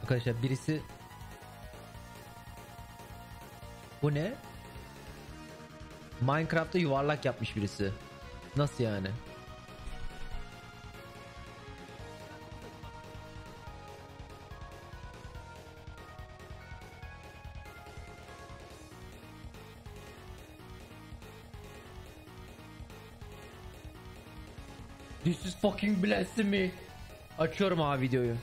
Arkadaşlar birisi... Bu ne? Minecraft'ta yuvarlak yapmış birisi. Nasıl yani? This is fucking blasphemy. Açıyorum abi videoyu.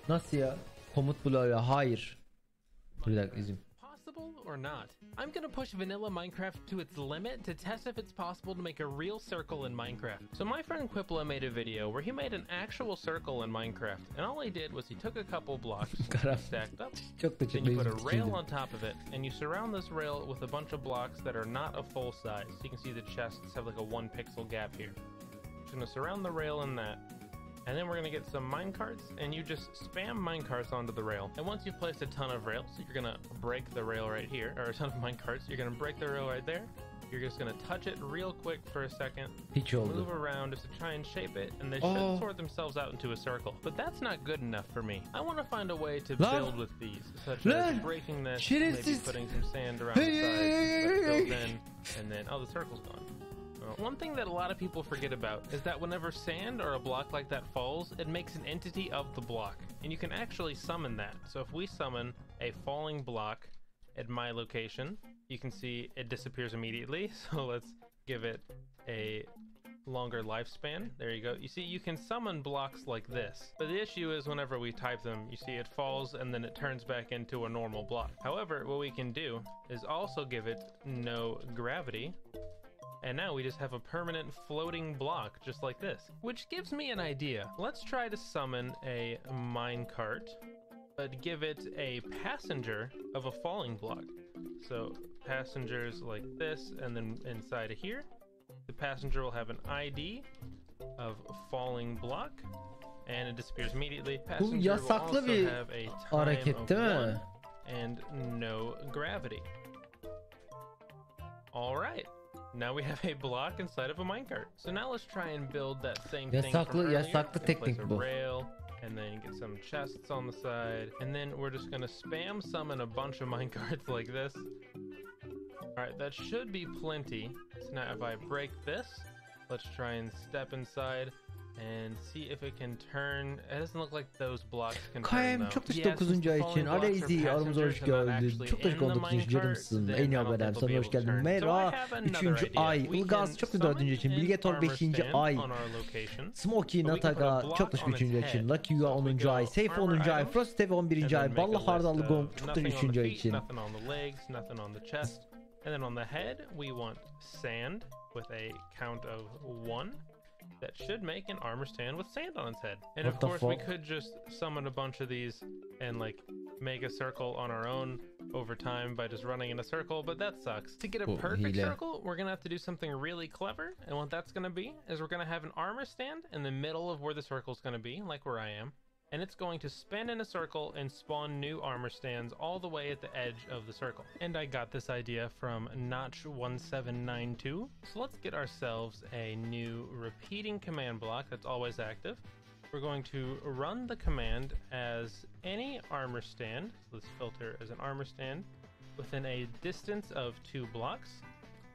Nasıl ya? Komut bloğu ya. Hayır. Bir dakika izin. Or not. I'm gonna push vanilla Minecraft to its limit to test if it's possible to make a real circle in Minecraft. So my friend Quipla made a video where he made an actual circle in Minecraft, and all he did was he took a couple blocks stacked up, then you put a rail on top of it, and you surround this rail with a bunch of blocks that are not a full size. So you can see the chests have like a 1 pixel gap here. Just gonna surround the rail in that. And then we're gonna get some minecarts, and you just spam minecarts onto the rail. And once you've placed a ton of rails, you're gonna break the rail right here, or a ton of minecarts, you're gonna break the rail right there. You're just gonna touch it real quick for a second, move around just to try and shape it, and they should sort themselves out into a circle. But that's not good enough for me. I want to find a way to build with these, such as breaking this, maybe putting some sand around the sides, let it build in, and then, oh, the circle's gone. One thing that a lot of people forget about is that whenever sand or a block like that falls, it makes an entity of the block, and you can actually summon that. So if we summon a falling block at my location, you can see it disappears immediately. So let's give it a longer lifespan. There you go. You see, you can summon blocks like this, but the issue is whenever we type them, you see it falls and then it turns back into a normal block. However, what we can do is also give it no gravity. And now we just have a permanent floating block just like this, which gives me an idea. Let's try to summon a minecart, but give it a passenger of a falling block. So passengers like this, and then inside of here, the passenger will have an ID of falling block, and it disappears immediately. Passenger will also have a time of 1 and no gravity. All right. Now we have a block inside of a minecart. So now let's try and build that same thing from earlier. Place a rail, and then get some chests on the side, and then we're just gonna spam summon a bunch of minecarts like this. Alright, that should be plenty. So now if I break this, let's try and step inside and see if it can turn. It doesn't look like those blocks can turn though. Çok teşekkür 9. ay için. Aleyzi aramıza hoş geldin. Çok teşekkür 19. canımsın. En iyi haberden sana hoş geldin. Mera 3. ay. Ilgaz çok teşekkür 4. için. Bilgetor 5. ay. Smokey Nataga çok teşekkür 3. ay için. Lucky Yuva 10. ay. Safe 10. ay. Frost TV 11. ay. Balla Hardallı Gong çok teşekkür 3. ay için. And then on the head, we want sand with a count of 1. That should make an armor stand with sand on its head. And of course we could just summon a bunch of these and like make a circle on our own over time by just running in a circle, but that sucks. To get a perfect circle, we're gonna have to do something really clever, and what that's gonna be is we're gonna have an armor stand in the middle of where the circle's gonna be, like where I am. And it's going to spin in a circle and spawn new armor stands all the way at the edge of the circle. And I got this idea from Notch1792. So let's get ourselves a new repeating command block that's always active. We're going to run the command as any armor stand. So let's filter as an armor stand within a distance of 2 blocks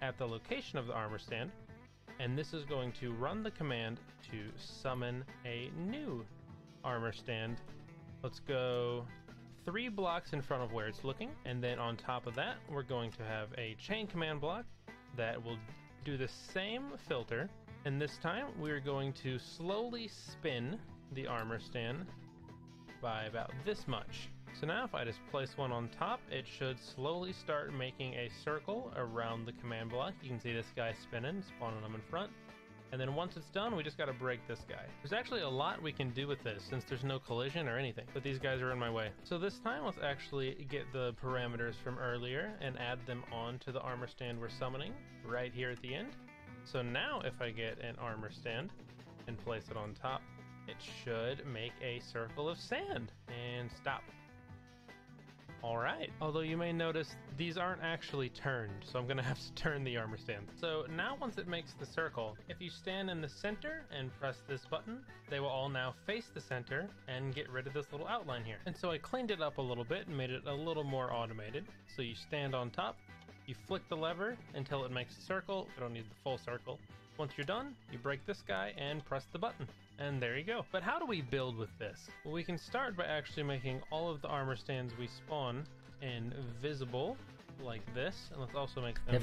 at the location of the armor stand. And this is going to run the command to summon a new armor stand. Let's go 3 blocks in front of where it's looking, and then on top of that we're going to have a chain command block that will do the same filter, and this time we're going to slowly spin the armor stand by about this much. So now if I just place one on top, it should slowly start making a circle around the command block. You can see this guy spinning, spawning them in front. And then once it's done, we just got to break this guy. There's actually a lot we can do with this since there's no collision or anything, but these guys are in my way. So this time, let's actually get the parameters from earlier and add them on to the armor stand we're summoning right here at the end. So now if I get an armor stand and place it on top, it should make a circle of sand. And stop. All right. Although you may notice these aren't actually turned, so I'm gonna have to turn the armor stand. So now once it makes the circle, if you stand in the center and press this button, they will all now face the center and get rid of this little outline here. And so I cleaned it up a little bit and made it a little more automated. So you stand on top, you flick the lever until it makes a circle. I don't need the full circle. Once you're done, you break this guy and press the button. And there you go. But how do we build with this? Well, we can start by actually making all of the armor stands we spawn invisible like this. And let's also make them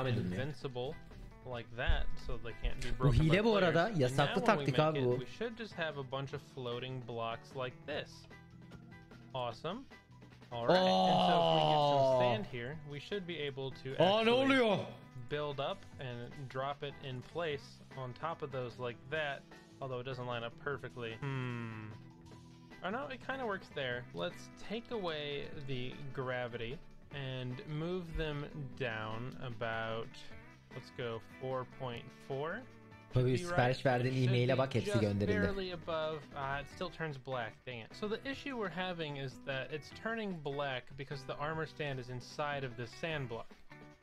invincible like that so they can't be broken. Bu hile bu arada. Yasaklı taktik abi bu. We should just have a bunch of floating blocks like this. Awesome. Alright. And so if we get some sand here, we should be able to actually build up and drop it in place on top of those like that. Although it doesn't line up perfectly. Oh no, it kind of works there. Let's take away the gravity and move them down about, let's go 4.4. Tabii sipariş verdiğin e-mail'e bak, hepsi gönderildi. Barely above, it still turns black, dang it. So the issue we're having is that it's turning black because the armor stand is inside of this sand block.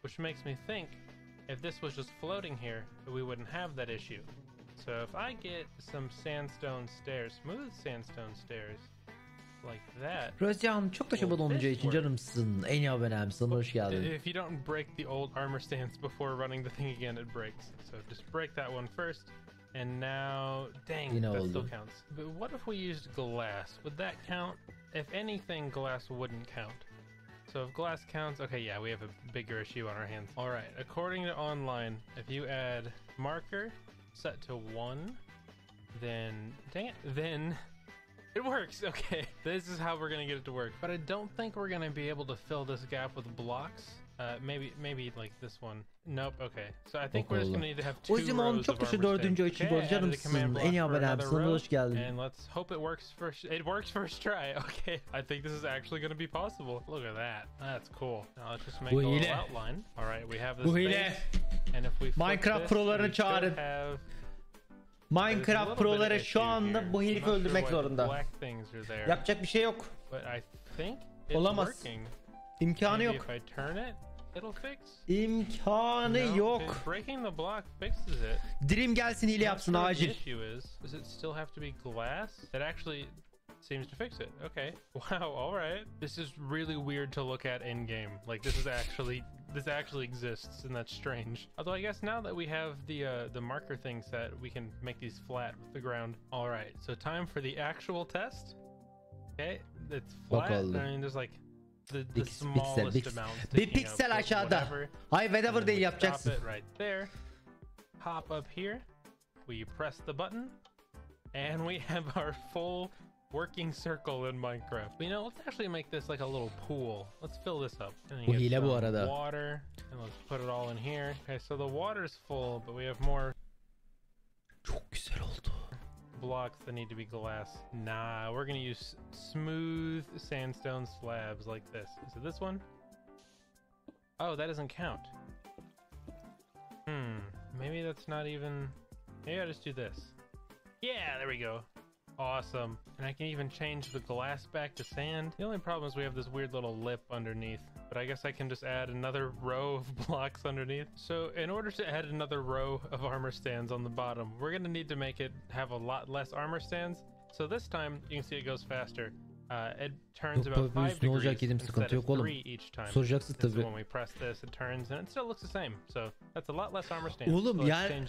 Which makes me think, if this was just floating here, we wouldn't have that issue. So if I get some sandstone stairs, smooth sandstone stairs, like that. Rozcan çok da çabuk olunca için canımsın. En iyi abonem, sana hoş geldin. If you don't break the old armor stands before running the thing again, it breaks. So just break that one first. And now, dang, that still counts. But what if we used glass? Would that count? If anything, glass wouldn't count. So if glass counts, okay, yeah, we have a bigger issue on our hands. All right, according to online, if you add marker set to 1, then, dang it, then it works. Okay, this is how we're gonna get it to work. But I don't think we're gonna be able to fill this gap with blocks. Maybe like this one. Nope. Okay. So I think we're just gonna need to have 2 rows of armor stands. Okay, and let's hope it works first. It works first try. Okay. I think this is actually gonna be possible. Look at that. That's cool. Now let's just make a little outline. All right, we have this base, and if we Minecraft pro'ları çağırın. Minecraft pro'ları şu anda bu herifi öldürmek zorunda. Yapacak bir şey yok. Olamaz. İmkanı yok. If I turn it, it'll fix. İmkanı yok. Breaking the block fixes it. Dream gelsin, hile yapsın acil. Does it still have to be glass? It actually seems to fix it. Okay. Wow. All right. This is really weird to look at in game. Like this actually exists, and that's strange. Although I guess now that we have the marker thing set, we can make these flat with the ground. All right. So time for the actual test. Okay. It's flat. I mean, there's like the smallest amount. Bir piksel aşağıda. Hayır, whatever değil yapacaksın. Drop it right there. Hop up here. We press the button, and we have our full working circle in Minecraft. You know, let's actually make this like a little pool. Let's fill this up. Bu hile bu arada. Water, and let's put it all in here. Okay, so the water's full, but we have more. Çok güzel oldu. Blocks that need to be glass. Nah, we're gonna use smooth sandstone slabs like this. Is it this one? Oh, that doesn't count. Maybe that's not even. Maybe I just do this. Yeah, there we go. Awesome. And I can even change the glass back to sand. The only problem is we have this weird little lip underneath, but I guess I can just add another row of blocks underneath. So in order to add another row of armor stands on the bottom, we're gonna need to make it have a lot less armor stands. So this time you can see it goes faster. It turns about 5 degrees instead of 3 each time. Soracaksın tabii. So when we press this, it turns and it still looks the same. So that's a lot less armor stands. Oğlum so yani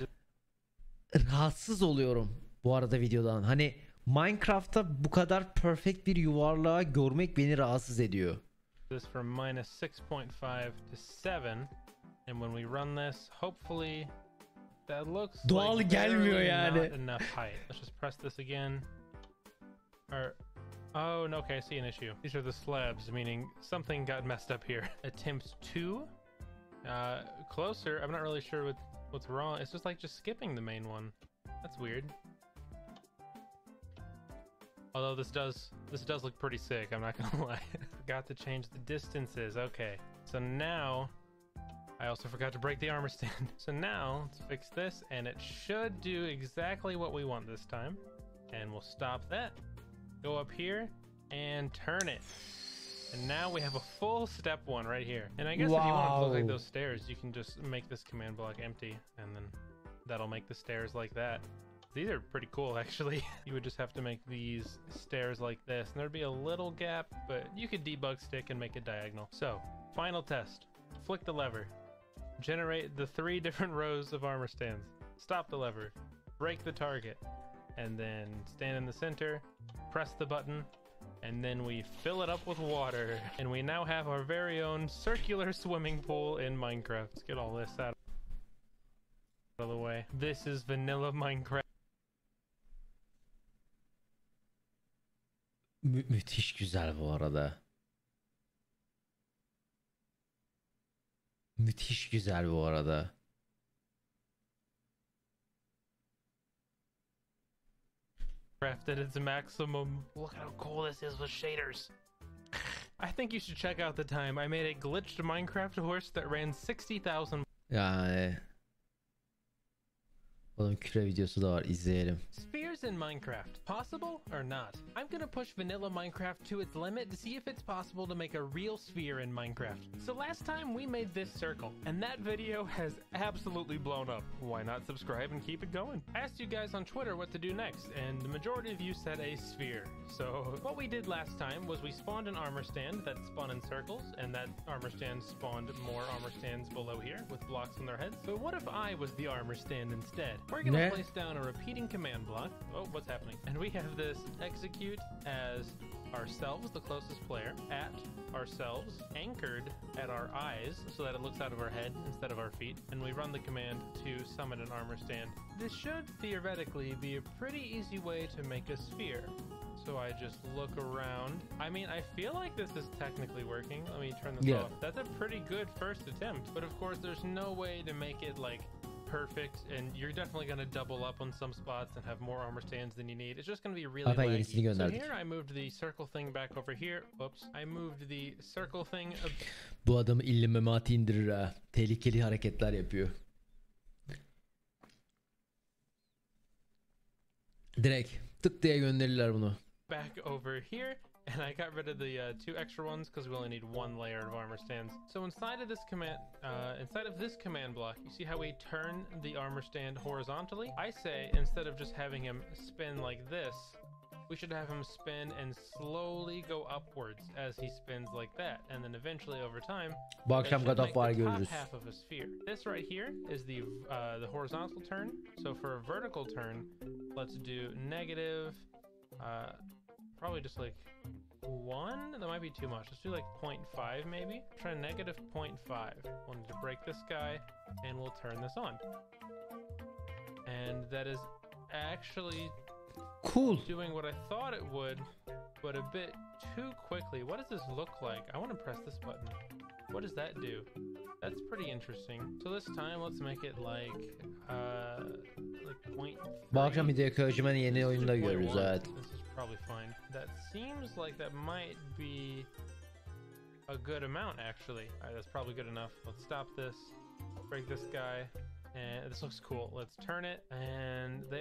rahatsız oluyorum bu arada videodan. Hani Minecraft'ta bu kadar perfect bir yuvarlağı görmek beni rahatsız ediyor. This from minus 6.5 to 7, and when we run this, hopefully that looks doğal like gelmiyor yani. Not enough height. Let's just press this again. Or oh no, okay, I see an issue. These are the slabs, meaning something got messed up here. Attempt 2, closer. I'm not really sure what's wrong. It's just like skipping the main one. That's weird. Although this does look pretty sick, I'm not gonna lie. Forgot to change the distances. Okay, so now I also forgot to break the armor stand. So now let's fix this, and it should do exactly what we want this time. And we'll stop that. Go up here and turn it. And now we have a full step 1 right here. And I guess if you want it to look like those stairs, you can just make this command block empty, and then that'll make the stairs like that. These are pretty cool, actually. You would just have to make these stairs like this, and there'd be a little gap, but you could debug stick and make it diagonal. So, final test. Flick the lever. Generate the 3 different rows of armor stands. Stop the lever. Break the target. And then stand in the center, press the button, and then we fill it up with water. And we now have our very own circular swimming pool in Minecraft. Let's get all this out of the way. This is vanilla Minecraft. Müthiş güzel bu arada. Müthiş güzel bu arada. At its maximum. Look how cool this is with shaders. I think you should check out the time. I made a glitched Minecraft horse that ran 60,000. Yani. Oğlum küre videosu da var, izleyelim. Spheres in Minecraft, possible or not? I'm gonna push vanilla Minecraft to its limit to see if it's possible to make a real sphere in Minecraft. So last time we made this circle, and that video has absolutely blown up. Why not subscribe and keep it going? I asked you guys on Twitter what to do next, and the majority of you said a sphere. So what we did last time was we spawned an armor stand that spun in circles, and that armor stand spawned more armor stands below here with blocks on their heads. But what if I was the armor stand instead? We're gonna place down a repeating command block. Oh, what's happening? And we have this execute as ourselves, the closest player, at ourselves, anchored at our eyes so that it looks out of our head instead of our feet. And we run the command to summon an armor stand. This should theoretically be a pretty easy way to make a sphere. So I just look around. I mean, I feel like this is technically working. Let me turn this off. That's a pretty good first attempt. But of course, there's no way to make it like perfect, and you're definitely going to double up on some spots and have more armor stands than you need. It's just going to be really laggy. So here I moved the circle thing back over here. Oops. I moved the circle thing. Bu adamı ille memati indirir ha. Tehlikeli hareketler yapıyor. Direkt tık diye gönderirler bunu. Back over here. And I got rid of the 2 extra ones because we only need 1 layer of armor stands. So inside of this command block, you see how we turn the armor stand horizontally? I say instead of just having him spin like this, we should have him spin and slowly go upwards as he spins like that, and then eventually over time, bu akşam God of War görürüz. Half of a sphere. This right here is the horizontal turn. So for a vertical turn, let's do negative. Probably just like 1? That might be too much. Let's do like 0.5 maybe. Try negative 0.5. Wanted to break this guy, and we'll turn this on. And that is actually cool. Doing what I thought it would, but a bit too quickly. What does this look like? I want to press this button. What does that do? That's pretty interesting. So this time let's make it like 0.3. Bu akşam Videoyun'un yeni oyunda görürüz, evet. This is probably fine. That seems like that might be a good amount actually. Alright, that's probably good enough. Let's stop this. Break this guy. And this looks cool. Let's turn it, and they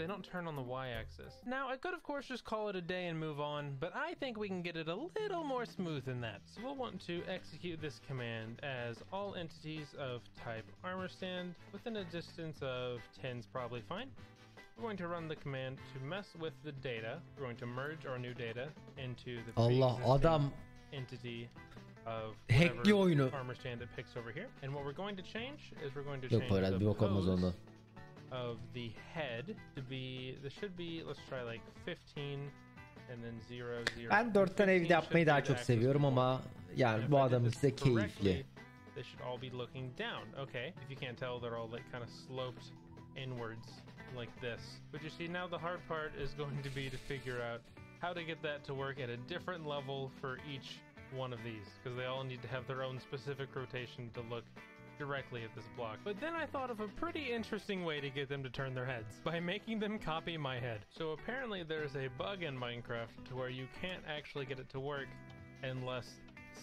don't turn on the y-axis. Now I could of course just call it a day and move on, but I think we can get it a little more smooth than that. So we'll want to execute this command as all entities of type armor stand within a distance of 10's probably fine. We're going to run the command to mess with the data. We're going to merge our new data into the Adam entity of oyunu. armor stand it picks over here. And what we're going to change is we're going to change the pose of the head to be, this should be, let's try like 15 and then 0, 0. Ben 4'ten evde yapmayı daha çok seviyorum ama yani bu adam ise keyifli. They should all be looking down. Okay, if you can't tell, they're all like kind of sloped inwards like this. But you see, now the hard part is going to be to figure out how to get that to work at a different level for each one of these, because they all need to have their own specific rotation to look directly at this block. But then I thought of a pretty interesting way to get them to turn their heads, by making them copy my head. So apparently there's a bug in Minecraft to where you can't actually get it to work unless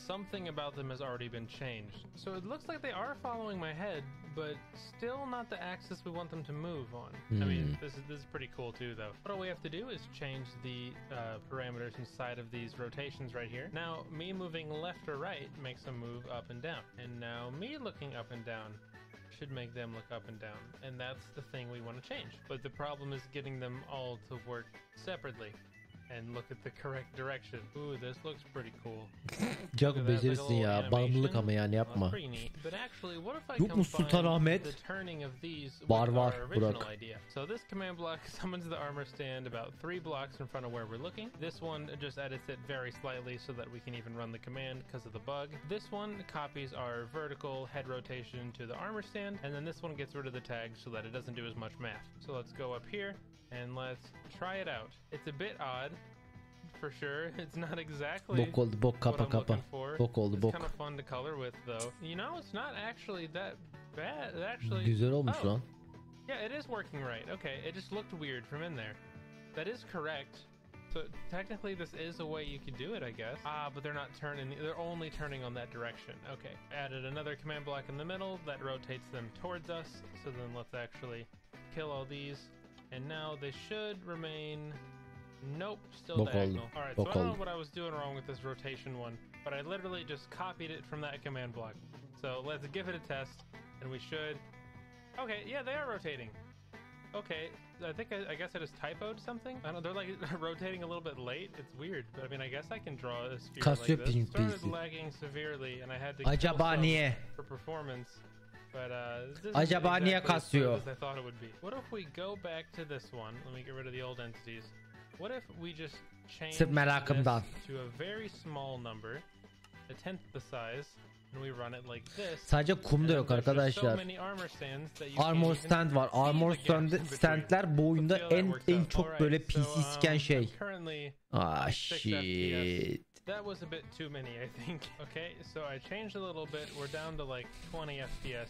something about them has already been changed. So it looks like they are following my head, but still not the axis we want them to move on. I mean, this is pretty cool too, though. What all we have to do is change the parameters inside of these rotations right here. Now, me moving left or right makes them move up and down, and now me looking up and down should make them look up and down, and that's the thing we want to change. But the problem is getting them all to work separately and look at the correct direction. Ooh, this looks pretty cool. Çok becerirsin ya. Bağımlılık ama yani yapma. Yok mu Sultanahmet? Var Burak. So this command block summons the armor stand about 3 blocks in front of where we're looking. This one just edits it very slightly so that we can even run the command because of the bug. This one copies our vertical head rotation to the armor stand, and then this one gets rid of the tag so that it doesn't do as much math. So let's go up here and let's try it out. It's a bit odd, for sure. It's not exactly bok oldu, bok, kapa, what I'm looking for. Bok oldu, it's bok. kind of fun to color with, though. You know, it's not actually that bad. It actually... Güzel olmuş lan. Yeah, it is working right. Okay, it just looked weird from in there. That is correct. So technically this is a way you could do it, I guess. But they're not turning, they're only turning on that direction. Okay, added another command block in the middle that rotates them towards us. So then let's actually kill all these. And now they should remain... Nope, still diagonal. Alright, so I don't know what I was doing wrong with this rotation one, but I literally just copied it from that command block. So let's give it a test, and we should... Okay, yeah, they are rotating. Okay, I guess I just typoed something? I don't know, they're like rotating a little bit late. It's weird, but I mean, I guess I can draw a sphere like this. It started lagging severely, and I had to kill some for performance. But this isn't exactly as good as I thought it would be. What if we go back to this one? Let me get rid of the old entities. What if we just change this to a very small number, a tenth the size, and we run it like this? Sadece kum da yok arkadaşlar. Armor stand var. Armor standler bu oyunda en çok böyle PC siken şey. Shit. That was a bit too many, I think. Okay, so I changed a little bit. We're down to like 20 FPS,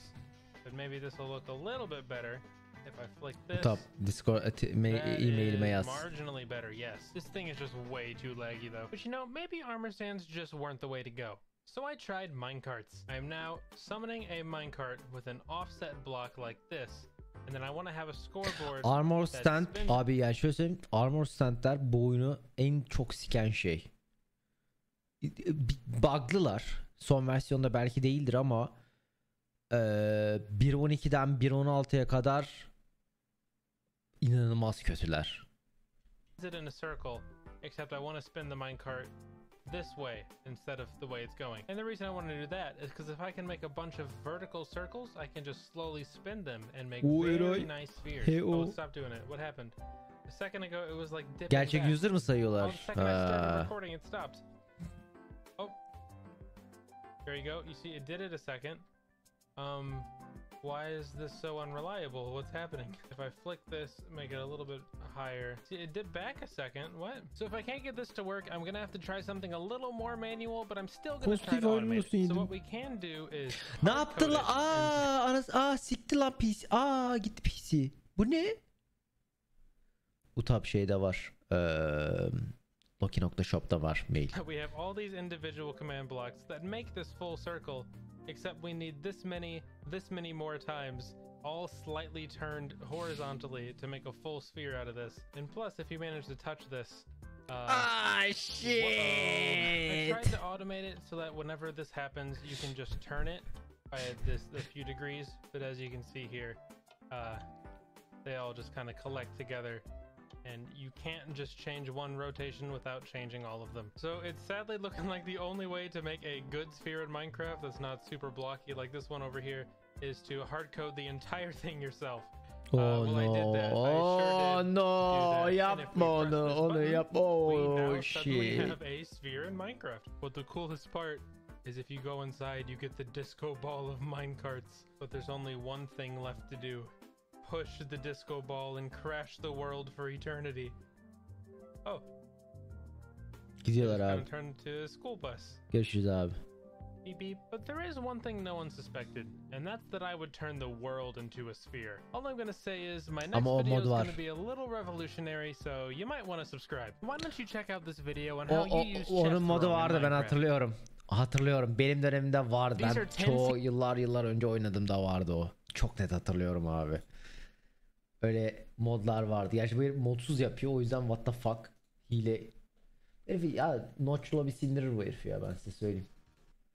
but maybe this will look a little bit better if I flick this. Top Discord emailime yaz. Marginally better, yes. This thing is just way too laggy though. But you know, maybe armor stands just weren't the way to go. So I tried minecarts. I am now summoning a minecart with an offset block like this. And then I want to have a scoreboard. Armor stand abi yani şöyle söyleyeyim. Armor standler bu oyunu en çok siken şey. Bug'lılar. Son versiyonda belki değildir ama 1.12'den 1.16'ya kadar inanılmaz kötüler. In a circle, except I want to spin the minecart this way instead of the way it's going. And the reason I want to do that is because if I can make a bunch of vertical circles, I can just slowly spin them and make very nice spheres. Oh, stop doing it. What happened? A second ago it was like dipping Gerçek back. User mı sayıyorlar? Oh, the second I started recording it stopped. Oh. There you go. You see it did it a second. Why is this so unreliable? What's happening? If I flick this, make it a little bit higher. See, it did back a second. What? So if I can't get this to work, I'm gonna have to try something a little more manual, but I'm still gonna try to automate it. So what we can do is... Ne yaptı la? Sikti lan PC. Gitti PC. Bu ne? Bu tab şeyde var. Loki.shop'ta var mail. We have all these individual command blocks that make this full circle, except we need this many more times, all slightly turned horizontally to make a full sphere out of this. And plus, if you manage to touch this, shit! I tried to automate it so that whenever this happens, you can just turn it by a few degrees. But as you can see here, they all just kind of collect together. And you can't just change one rotation without changing all of them. So it's sadly looking like the only way to make a good sphere in Minecraft that's not super blocky like this one over here is to hard code the entire thing yourself. Oh no! I did that. Oh no! Oh shit! We have a sphere in Minecraft. But the coolest part is if you go inside, you get the disco ball of minecarts. But there's only one thing left to do. Push the disco ball and crash the world for eternity. Oh. Gidiyorlar abi. Turn to a school bus. Görüşürüz abi. Beep beep. But there is one thing no one suspected, and that's that I would turn the world into a sphere. All I'm gonna say is my next video is gonna be a little revolutionary, so you might want to subscribe. Why don't you check out this video on how you use Onun modu vardı, ben hatırlıyorum. Hatırlıyorum. Benim dönemimde vardı. Ben yıllar önce oynadım da vardı o. çok net hatırlıyorum abi. Öyle modlar vardı. Gerçi bu herif modsuz yapıyor, o yüzden what the fuck hile. Herif ya notch'la bir sindirir bu herif ya, ben size söyleyeyim.